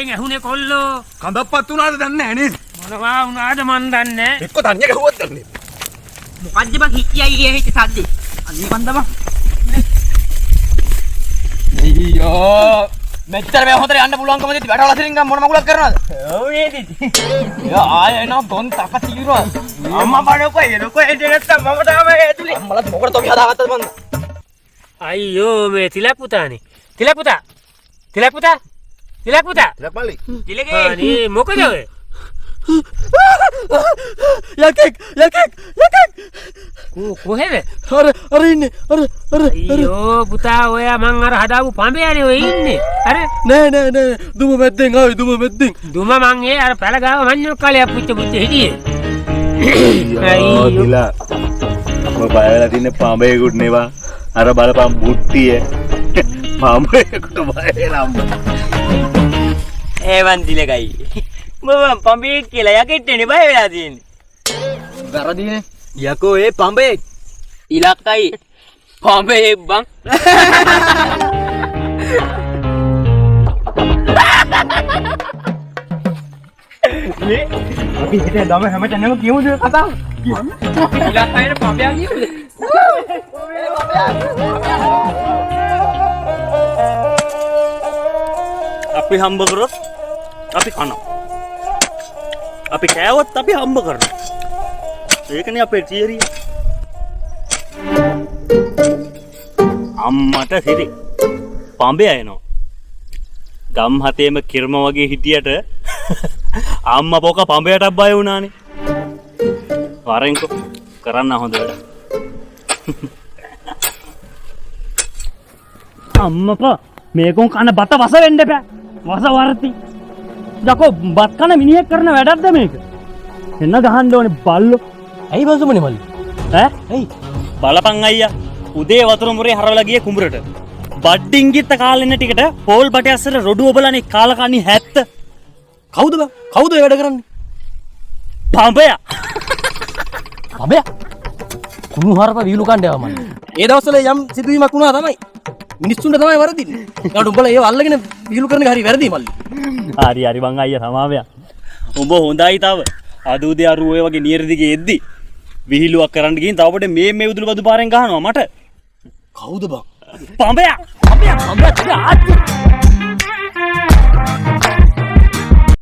කට්ටියෙන් ඇහුනේ කොල්ලෝ. කඳප්පත් උනාද දන්නේ නැහැ නේද? මොනවා වුණාද මන් දන්නේ නැහැ. එක්ක තනිය ගහුවත් දන්නේ. මොකද්ද බං හිටියයි ගියේ හිට සද්දේ. අනේ මන්ද බං. අයියෝ මෙච්චර මේ හොතර යන්න පුළුවන්කම දෙති වැඩ වල සිරින් ගම් මොන මගුලක් කරනවද? ඔව් නේද? යා ආය එනවා දොන් තක తీරුවා. අම්මා බඩකෝ එනකෝ එන්නේ නැත්තම් මම තාම ඇතුලේ. අම්මලාත් මොකටද තොපි හදාගත්තද මන්ද? අයියෝ මේ තිලක් පුතානේ. තිලක් පුතා. තිලක් පුතා. තිලක් පුතා. ඉලක් මල්ලි. තිලගේ. අනේ මොකද ඔය? යකෙක් කොහෙද? අර ඉන්නේ අර අයියෝ පුතා ඔයා මං අර හදාපු පඹයනේ ඔය ඉන්නේ. අර නෑ දුම මැද්දෙන් ආවේ දුම මැද්දෙන්. දුම මං ඒ අර පැල ගාව මඤ්ඤොක් කාලයක් පුච්ච හිටියේ. අයියෝ දිලා. මම බය වෙලා තින්නේ පාඹේකුත් නෙවා. අර බලපන් බුට්ටිය. පාඹේකට බය වෙලා. ඒ වන්දිලගයි. මම පඹේ කියලා යකෙට්ටනේ බය වෙලා තියෙන්නේ. වැරදිනේ. යකෝ ඒ පඹේ. ඉලක්කයි. පඹේ බං. අපි හිතේ දම හැමතැනම කියමුද කතාව? ඉලක්කයිනේ පඹයා කියමුද? අපි හම්බ කරොත් අපි කනවා. අපි කෑවොත් අපි හම්බ කරනවා. ඒකනේ අපේ තියරිය. අම්මට සිරි පඹය එනවා. ගම් හතේම කිර්ම වගේ හිටියට අම්මා පොක පඹයටත් බය වුණානේ. වරෙන්කෝ කරන්න හොඳ වැඩ. අම්මපා මේකෝන් කන බත වස වෙන්න එපා. වස වර්ති. යකෝ බත් කන මිනිහෙක් කරන වැඩක්ද මේක? එන්න ගහන්න ඕනේ බල්ලෝ. ඇයි බසුමනේ මල්ලි? ඈ? ඇයි? බලපන් අයියා. උදේ වතුර මුරේ හරවලා ගියේ කුඹරට. බඩින් ගිත්ත කාලෙන්න ටිකට පෝල් බටේ අස්සර රොඩු ඔබලානේ කාලකණි 70. කවුද බං? කවුද ඒ වැඩ කරන්නේ? පඹයා. පඹයා? කුණු හරප වීලු කණ්ඩායම මල්ලි. ඒ දවස්වල යම් සිදුවීමක් වුණා තමයි. මිනිස්සුන්ට තමයි වරදින්නේ. ඒකට උඹලා ඒව අල්ලගෙන වීලු කරන එක හරි වැරදි මල්ලි. හරි බං අයියා සමාවයක්. උඹ හොඳයි තව. අද උදේ අර ඔය වගේ නියර දිගේ එද්දි විහිළුවක් කරන්න ගිහින් තව පොඩේ මේ උදුළු බදු පාරෙන් ගහනවා මට. කවුද බං? පඹයා.